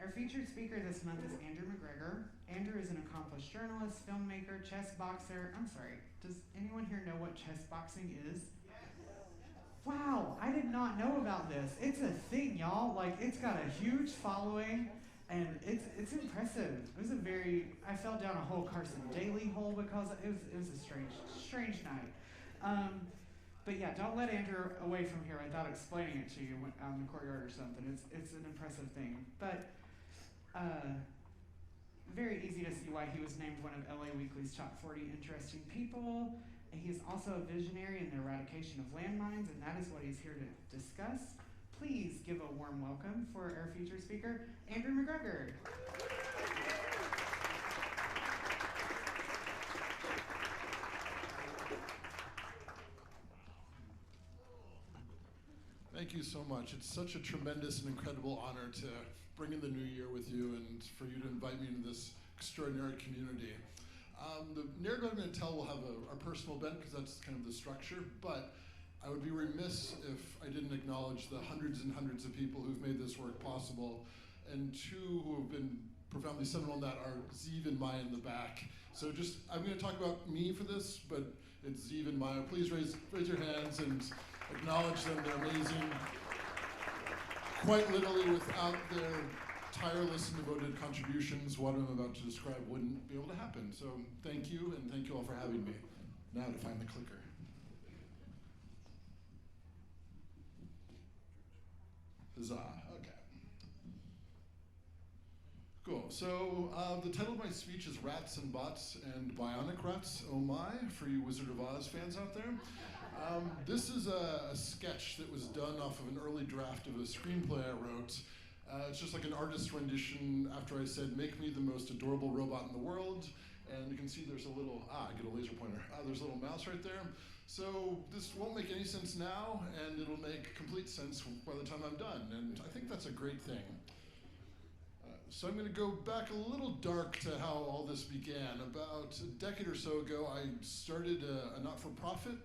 Our featured speaker this month is Andrew McGregor. Andrew is an accomplished journalist, filmmaker, chess boxer. I'm sorry, does anyone here know what chess boxing is? Wow, I did not know about this. It's a thing, y'all. Like, it's got a huge following, and it's impressive. I fell down a whole Carson Daly hole because it was a strange night. But yeah, don't let Andrew away from here without explaining it to you out in the courtyard or something. It's an impressive thing. But very easy to see why he was named one of LA Weekly's top 40 interesting people. And he is also a visionary in the eradication of landmines, and that is what he's here to discuss. Please give a warm welcome for our featured speaker, Andrew McGregor. Thank you so much. It's such a tremendous and incredible honor to bring in the new year with you and for you to invite me into this extraordinary community. The narrative I'm going to tell will have our personal bent because that's kind of the structure, but I would be remiss if I didn't acknowledge the hundreds and hundreds of people who've made this work possible, and two who have been profoundly seminal in that are Zeev and Maya in the back. So I'm going to talk about me for this, but it's Zeev and Maya. Please raise your hands and acknowledge them. They're amazing. Quite literally, without their tireless and devoted contributions, what I'm about to describe wouldn't be able to happen. So thank you, and thank you all for having me. Now to find the clicker. Huzzah, okay. Cool, so the title of my speech is Rats and Bots and Bionic Rats, oh my, for you Wizard of Oz fans out there. This is a sketch that was done off of an early draft of a screenplay I wrote. It's just like an artist's rendition after I said, make me the most adorable robot in the world. And you can see there's a little, I get a laser pointer. There's a little mouse right there. So this won't make any sense now, and it'll make complete sense by the time I'm done. And I think that's a great thing. So I'm going to go back a little dark to how all this began. About a decade or so ago, I started a not-for-profit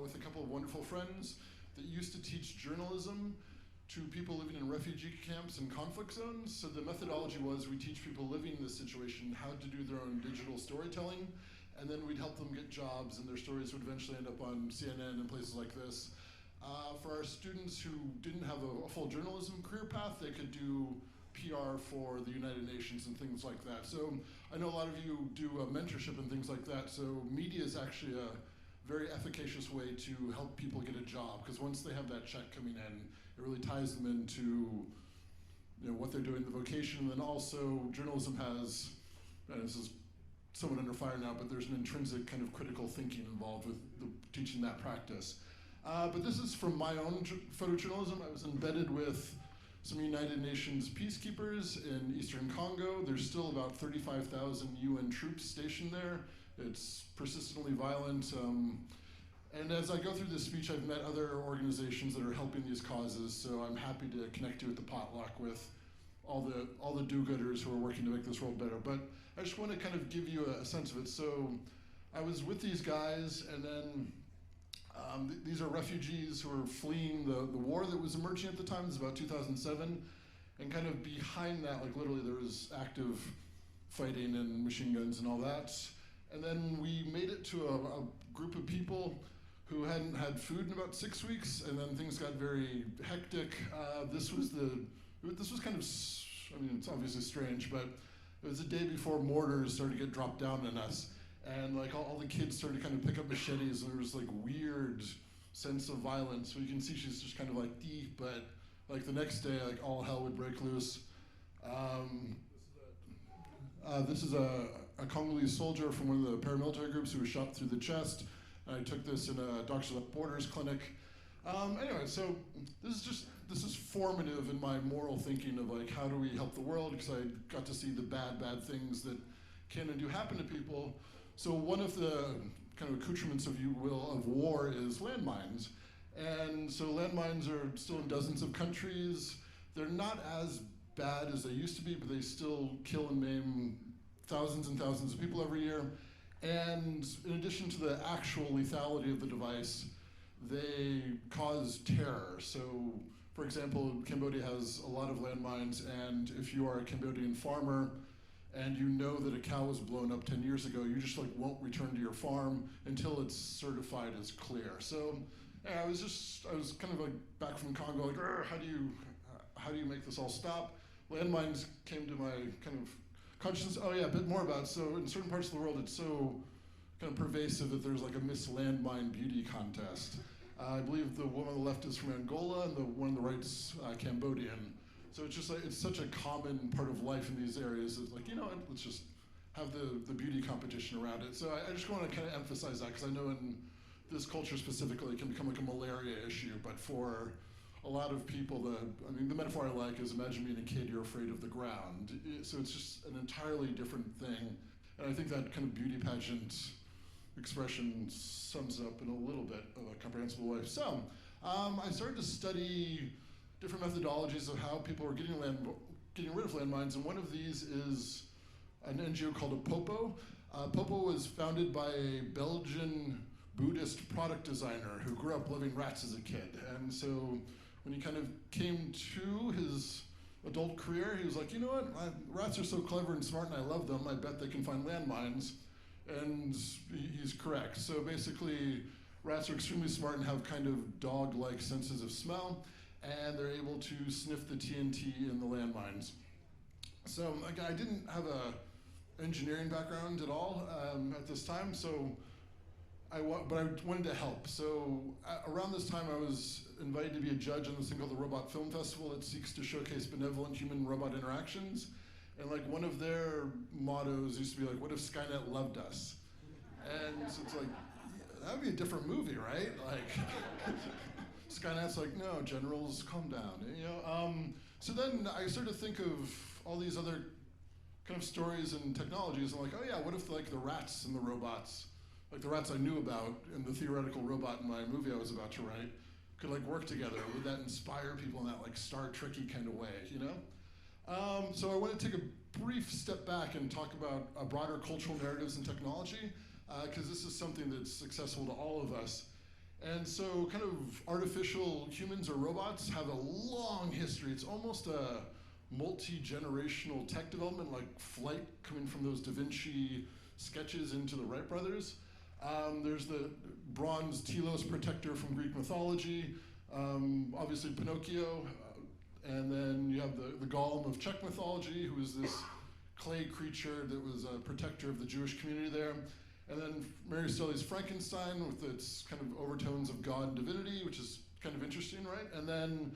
with a couple of wonderful friends that used to teach journalism to people living in refugee camps and conflict zones. So the methodology was we teach people living in this situation how to do their own digital storytelling, and then we'd help them get jobs, and their stories would eventually end up on CNN and places like this. For our students who didn't have a full journalism career path, they could do PR for the United Nations and things like that. So I know a lot of you do mentorship and things like that, so media is actually a very efficacious way to help people get a job, because once they have that check coming in, it really ties them into what they're doing, the vocation. And then also journalism has, and this is somewhat under fire now, but there's an intrinsic kind of critical thinking involved with teaching that practice. But this is from my own photojournalism. I was embedded with some United Nations peacekeepers in Eastern Congo. There's still about 35,000 UN troops stationed there. It's persistently violent. And as I go through this speech, I've met other organizations that are helping these causes, so I'm happy to connect you at the potluck with all the do-gooders who are working to make this world better. But I just want to kind of give you a sense of it. So I was with these guys, and then these are refugees who are fleeing the war that was emerging at the time. This is about 2007. And kind of behind that, like literally there was active fighting and machine guns and all that. And then we made it to a group of people who hadn't had food in about 6 weeks, and then things got very hectic. This was kind of, I mean, it's obviously strange, but it was the day before mortars started to get dropped down on us. And like all the kids started to kind of pick up machetes, and there was like weird sense of violence. So you can see she's just kind of like deep, but like the next day, like all hell would break loose. This is a Congolese soldier from one of the paramilitary groups who was shot through the chest. I took this in a Doctors Without Borders clinic. Anyway, so this is formative in my moral thinking of like, how do we help the world? Because I got to see the bad things that can and do happen to people. So one of the kind of accoutrements, if you will, of war is landmines. And so landmines are still in dozens of countries. They're not as bad as they used to be, but they still kill and maim thousands and thousands of people every year. And in addition to the actual lethality of the device, they cause terror. So For example, Cambodia has a lot of landmines, and if you are a Cambodian farmer and you know that a cow was blown up 10 years ago, you just like won't return to your farm until it's certified as clear. So yeah, I was kind of like back from Congo, like, how do you make this all stop? Landmines came to my kind of consciousness. Oh yeah, a bit more about it. So in certain parts of the world, it's so kind of pervasive that there's like a Miss Landmine beauty contest. I believe the one on the left is from Angola and the one on the right's Cambodian. So it's just like, it's such a common part of life in these areas. It's like, you know what, let's just have the beauty competition around it. So I just want to kind of emphasize that, because I know in this culture specifically it can become like a malaria issue, but for a lot of people, the metaphor I like is, imagine being a kid, you're afraid of the ground. So it's just an entirely different thing. And I think that kind of beauty pageant expression sums up in a little bit of a comprehensible way. So I started to study different methodologies of how people are getting rid of landmines, and one of these is an NGO called APOPO. APOPO was founded by a Belgian Buddhist product designer who grew up loving rats as a kid. And so when he kind of came to his adult career, he was like, you know what, rats are so clever and smart and I love them, I bet they can find landmines. And he's correct. So basically, rats are extremely smart and have kind of dog-like senses of smell, and they're able to sniff the TNT in the landmines. So again, I didn't have a engineering background at all at this time, but I wanted to help. So around this time, I was invited to be a judge on this thing called the Robot Film Festival that seeks to showcase benevolent human-robot interactions. And like one of their mottos used to be like, what if Skynet loved us? And so it's like, that would be a different movie, right? Like, Skynet's like, no, generals, calm down. You know. So then I started to think of all these other kind of stories and technologies. And like, oh yeah, what if like the rats and the robots, like the rats I knew about and the theoretical robot in my movie I was about to write, could like work together? Would that inspire people in that like Star Trek-y kind of way, you know? So I want to take a brief step back and talk about broader cultural narratives and technology, because this is something that's accessible to all of us. And so kind of artificial humans or robots have a long history. It's almost a multi-generational tech development, like flight coming from those Da Vinci sketches into the Wright brothers. There's the bronze Telos protector from Greek mythology, obviously Pinocchio, and then you have the golem of Czech mythology, who is this clay creature that was a protector of the Jewish community there. And then Mary Shelley's Frankenstein with its kind of overtones of God and divinity, which is kind of interesting, right? And then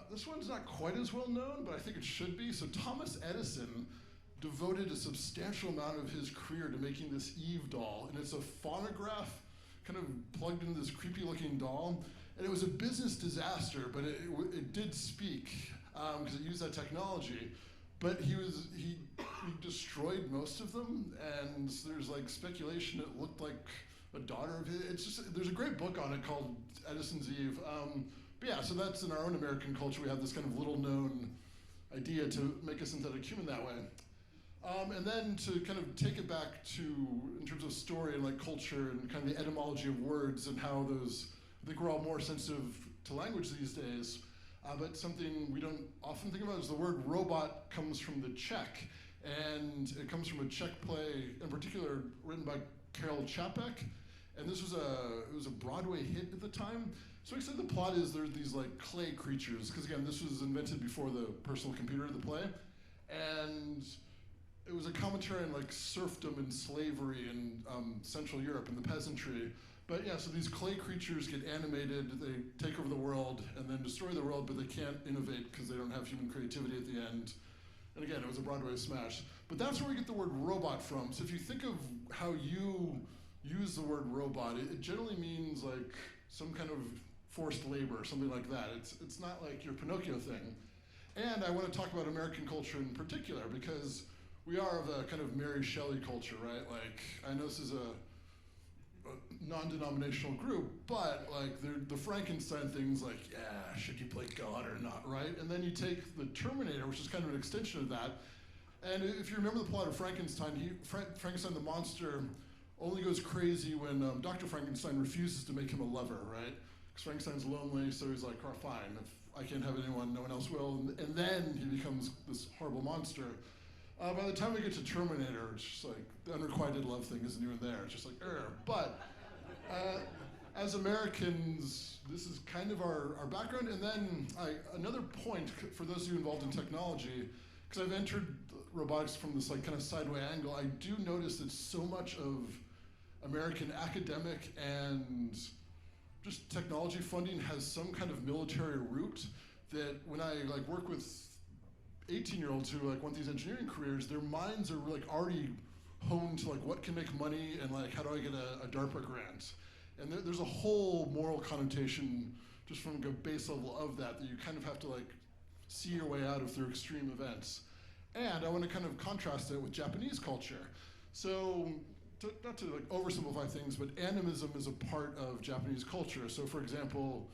this one's not quite as well known, but I think it should be. So Thomas Edison devoted a substantial amount of his career to making this Eve doll. And it's a phonograph kind of plugged into this creepy looking doll. And it was a business disaster, but it did speak because it used that technology. But he destroyed most of them, and there's like speculation it looked like a daughter of his. It's just, there's a great book on it called Edison's Eve. But yeah, so that's in our own American culture. We have this kind of little known idea to make a synthetic human that way. And then to kind of take it back to, in terms of story and like culture and kind of the etymology of words and how those, I think we're all more sensitive to language these days, but something we don't often think about is the word robot comes from the Czech, and it comes from a Czech play, in particular, written by Karel Čapek, and this was a Broadway hit at the time. So except the plot is there's these like clay creatures, because again, this was invented before the personal computer, the play, and it was a commentary on like serfdom and slavery in Central Europe and the peasantry. But yeah, so these clay creatures get animated, they take over the world and then destroy the world, but they can't innovate because they don't have human creativity at the end. And again, it was a Broadway smash. But that's where we get the word robot from. So if you think of how you use the word robot, it generally means like some kind of forced labor, something like that. It's not like your Pinocchio thing. And I want to talk about American culture in particular, because we are of a kind of Mary Shelley culture, right? Like, I know this is a non-denominational group, but like the Frankenstein thing's like, yeah, should you play God or not, right? And then you take the Terminator, which is kind of an extension of that, and if you remember the plot of Frankenstein, Frankenstein the monster only goes crazy when Dr. Frankenstein refuses to make him a lover, right? because Frankenstein's lonely, so he's like, oh, fine, if I can't have anyone, no one else will. And then he becomes this horrible monster. By the time we get to Terminator, it's just like, the unrequited love thing isn't even there. It's just like, But as Americans, this is kind of our background. And then another point for those of you involved in technology, because I've entered robotics from this like kind of sideway angle, I do notice that so much of American academic and just technology funding has some kind of military root, that when I like work with 18-year-olds who like want these engineering careers, their minds are like already honed to like what can make money and like how do I get a DARPA grant. And there's a whole moral connotation just from a base level of that you kind of have to like see your way out of through extreme events. And I want to kind of contrast it with Japanese culture. So, not to like oversimplify things, but animism is a part of Japanese culture. So for example,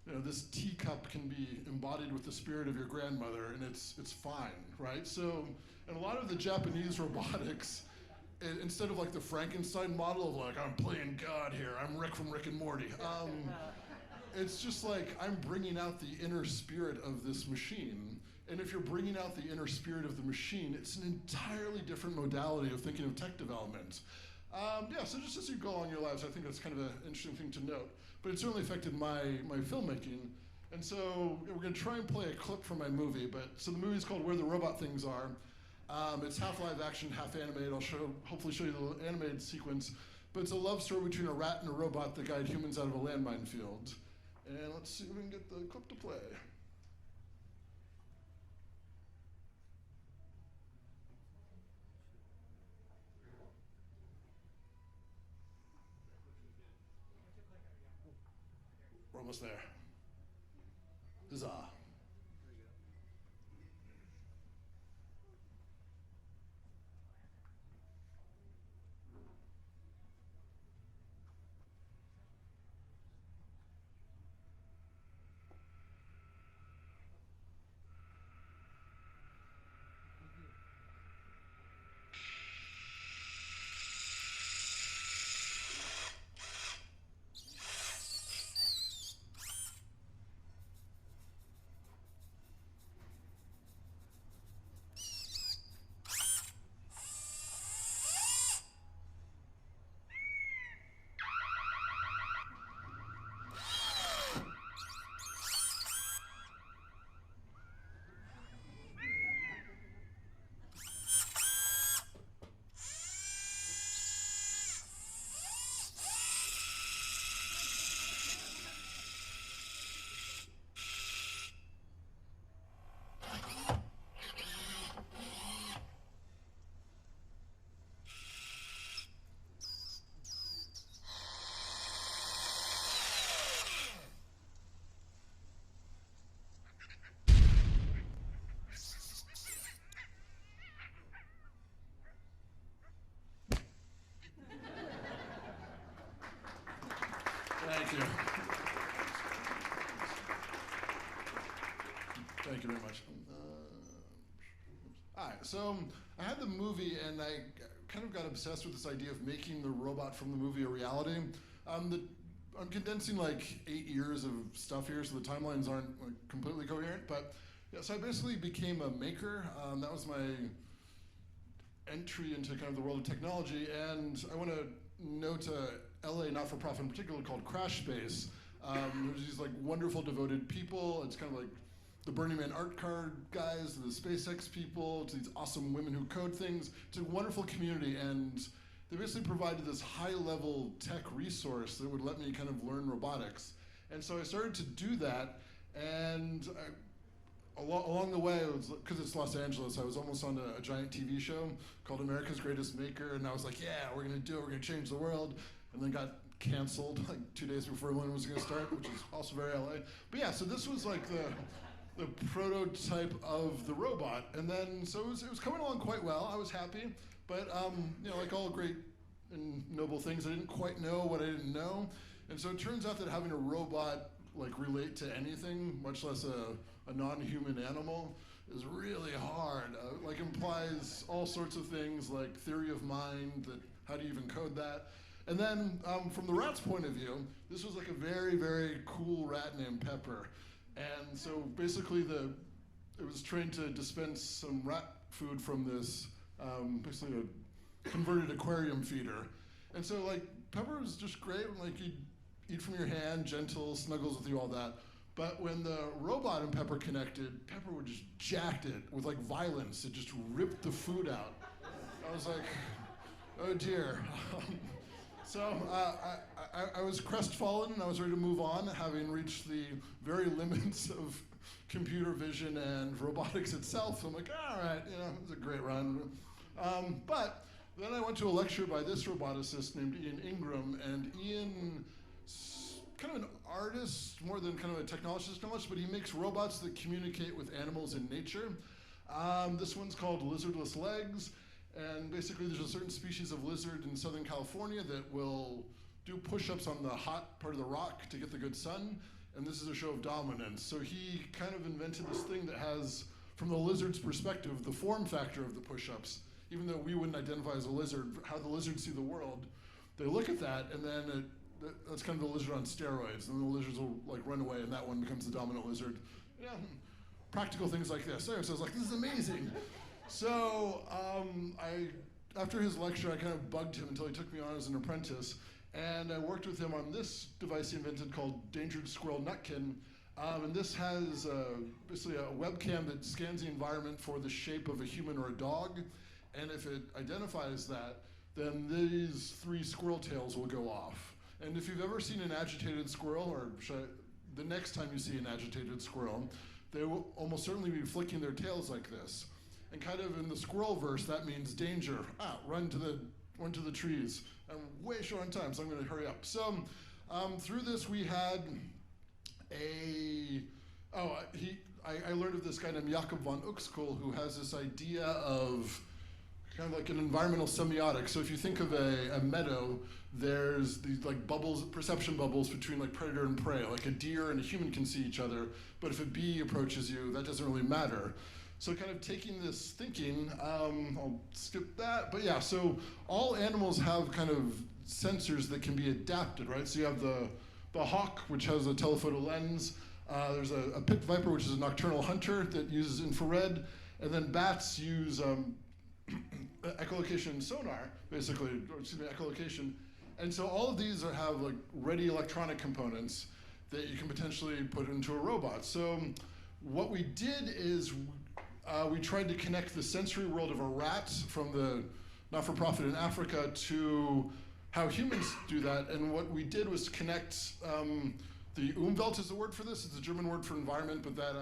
this teacup can be embodied with the spirit of your grandmother, and it's fine, right? So, and a lot of the Japanese robotics, instead of like the Frankenstein model of like, I'm playing God here, I'm Rick from Rick and Morty. It's just like, I'm bringing out the inner spirit of this machine. And if you're bringing out the inner spirit of the machine, it's an entirely different modality of thinking of tech development. So just as you go on your lives, I think that's kind of an interesting thing to note. But it certainly affected my filmmaking. And so we're gonna try and play a clip from my movie. So the movie's called Where the Robot Things Are. It's half live action, half animated. I'll hopefully show you the little animated sequence. But it's a love story between a rat and a robot that guide humans out of a landmine field. And let's see if we can get the clip to play. We're almost there. Huzzah. Thank you. Thank you very much. All right, so I had the movie and I kind of got obsessed with this idea of making the robot from the movie a reality. I'm condensing like 8 years of stuff here, so the timelines aren't like completely coherent, but yeah, so I basically became a maker. That was my entry into kind of the world of technology, and I want to note LA not-for-profit in particular called Crash Space. There's these like wonderful devoted people. It's kind of like the Burning Man art card guys, the SpaceX people, to these awesome women who code things. It's a wonderful community, and they basically provided this high-level tech resource that would let me kind of learn robotics. And so I started to do that, and along the way, because it's Los Angeles, I was almost on a giant TV show called America's Greatest Maker, and I was like, yeah, we're gonna do it, we're gonna change the world, and then got canceled like 2 days before one was gonna start, which is also very LA. But yeah, so this was like the prototype of the robot, and then so it was coming along quite well. I was happy, but like all great and noble things, I didn't quite know what I didn't know, and so it turns out that having a robot like relate to anything, much less a non-human animal, is really hard. Like implies all sorts of things like theory of mind, that how do you even code that? And then from the rat's point of view, this was like a very, very cool rat named Pepper. And so basically it was trained to dispense some rat food from this, basically a converted aquarium feeder. And so like Pepper was just great, like he'd eat from your hand, gentle, snuggles with you, all that. But when the robot and Pepper connected, Pepper would just jacked it with like violence. It just ripped the food out. I was like, oh dear. So I was crestfallen and I was ready to move on, having reached the very limits of computer vision and robotics itself. I'm like, all right, you know, it was a great run. But then I went to a lecture by this roboticist named Ian Ingram, and Ian, kind of an artist more than kind of a technologist, but he makes robots that communicate with animals in nature. This one's called Lizardless Legs. And basically there's a certain species of lizard in Southern California that will do push-ups on the hot part of the rock to get the good sun. And this is a show of dominance. So he kind of invented this thing that has, from the lizard's perspective, the form factor of the push-ups. Even though we wouldn't identify as a lizard, how the lizards see the world, they look at that and then that's kind of the lizard on steroids. And then the lizards will like run away and that one becomes the dominant lizard. Yeah, practical things like this. So I was like, this is amazing. So after his lecture, I kind of bugged him until he took me on as an apprentice. And I worked with him on this device he invented called Endangered Squirrel Nutkin. And this has basically a webcam that scans the environment for the shape of a human or a dog. And if it identifies that, then these 3 squirrel tails will go off. And if you've ever seen an agitated squirrel, or the next time you see an agitated squirrel, they will almost certainly be flicking their tails like this. And kind of in the squirrel verse, that means danger. Run to the trees. I'm way short on time, so I'm going to hurry up. So through this, we had I learned of this guy named Jakob von Uxküll who has this idea of kind of like an environmental semiotic. So if you think of a meadow, there's these like bubbles, perception bubbles between like predator and prey. Like a deer and a human can see each other, but if a bee approaches you, that doesn't really matter. So kind of taking this thinking, I'll skip that, but yeah, so all animals have kind of sensors that can be adapted, right? So you have the hawk, which has a telephoto lens. There's a pit viper, which is a nocturnal hunter that uses infrared. And then bats use echolocation sonar, basically, or excuse me, echolocation. And so all of these have like ready electronic components that you can potentially put into a robot. So what we did is we tried to connect the sensory world of a rat from the not-for-profit in Africa to how humans do that. And what we did was connect, the Oomvelt is the word for this. It's a German word for environment, but that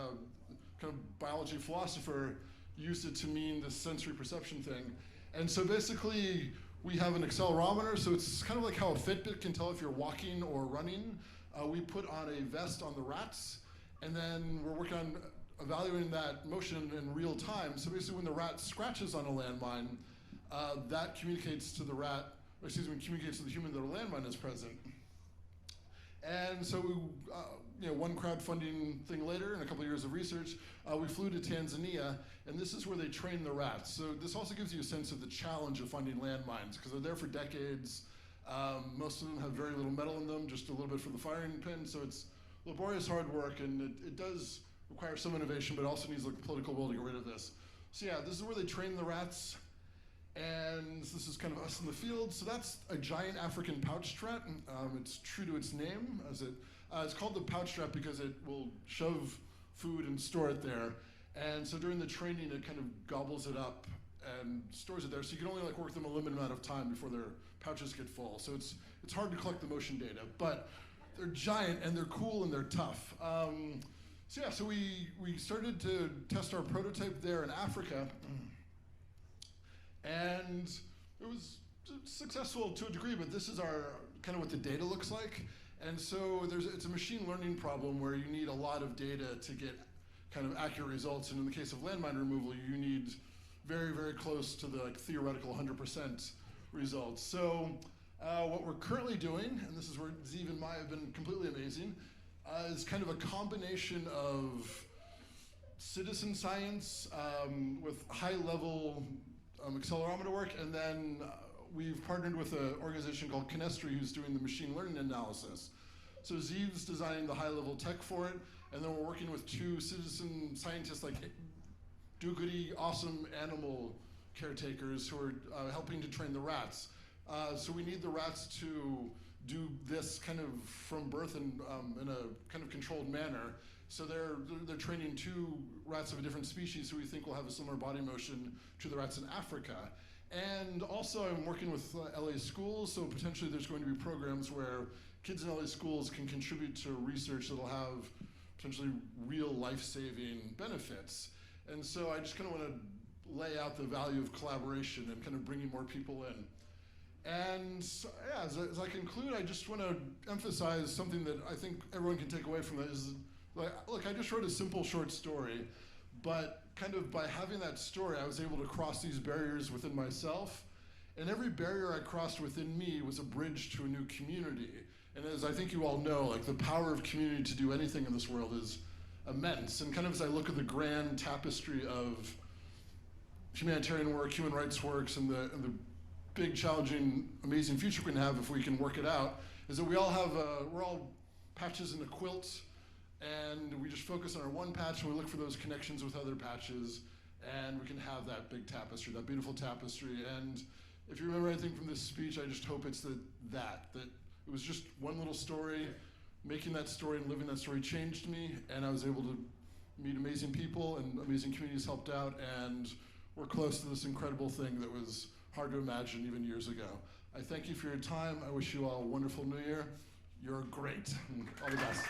kind of biology philosopher used it to mean this sensory perception thing. And so basically, we have an accelerometer, so it's kind of like how a Fitbit can tell if you're walking or running. We put on a vest on the rats, and then we're working on evaluating that motion in real time. So basically when the rat scratches on a landmine, that communicates to the rat, or excuse me, communicates to the human that a landmine is present. And so one crowdfunding thing later, and a couple of years of research, we flew to Tanzania, and this is where they train the rats. So this also gives you a sense of the challenge of finding landmines, because they're there for decades. Most of them have very little metal in them, just a little bit for the firing pin, so it's laborious hard work, and it does require some innovation, but also needs like the political will to get rid of this. So yeah, this is where they train the rats, and this is kind of us in the field. So that's a giant African pouch rat. It's true to its name, as it's called the pouch rat because it will shove food and store it there. And so during the training, it kind of gobbles it up and stores it there. So you can only like work with them a limited amount of time before their pouches get full. So it's hard to collect the motion data, but they're giant and they're cool and they're tough. So yeah, so we started to test our prototype there in Africa, and it was successful to a degree, but this is our kind of what the data looks like. And so it's a machine learning problem where you need a lot of data to get kind of accurate results. And in the case of landmine removal, you need very, very close to the like, theoretical 100% results. So what we're currently doing, and this is where Zeev and Maya have been completely amazing, is kind of a combination of citizen science with high-level accelerometer work, and then we've partnered with an organization called Kinestry who's doing the machine learning analysis. So Zeev's designing the high-level tech for it, and then we're working with 2 citizen scientists, like do-goody, awesome animal caretakers who are helping to train the rats. So we need the rats to do this kind of from birth and in a kind of controlled manner. So they're training 2 rats of a different species who we think will have a similar body motion to the rats in Africa. And also I'm working with LA schools, so potentially there's going to be programs where kids in LA schools can contribute to research that'll have potentially real life-saving benefits. And so I just kind of want to lay out the value of collaboration and kind of bringing more people in. And yeah, as I conclude, I just want to emphasize something that I think everyone can take away from that is, like, look, I just wrote a simple short story, but kind of by having that story, I was able to cross these barriers within myself. And every barrier I crossed within me was a bridge to a new community. And as I think you all know, like, the power of community to do anything in this world is immense. And kind of as I look at the grand tapestry of humanitarian work, human rights works, and the big, challenging, amazing future we can have if we can work it out, is that we all have, we're all patches in a quilt, and we just focus on our one patch and we look for those connections with other patches, and we can have that big tapestry, that beautiful tapestry. And if you remember anything from this speech, I just hope it's that it was just one little story. Making that story and living that story changed me, and I was able to meet amazing people, and amazing communities helped out, and we're close to this incredible thing that was hard to imagine even years ago. I thank you for your time. I wish you all a wonderful New Year. You're great. All the best.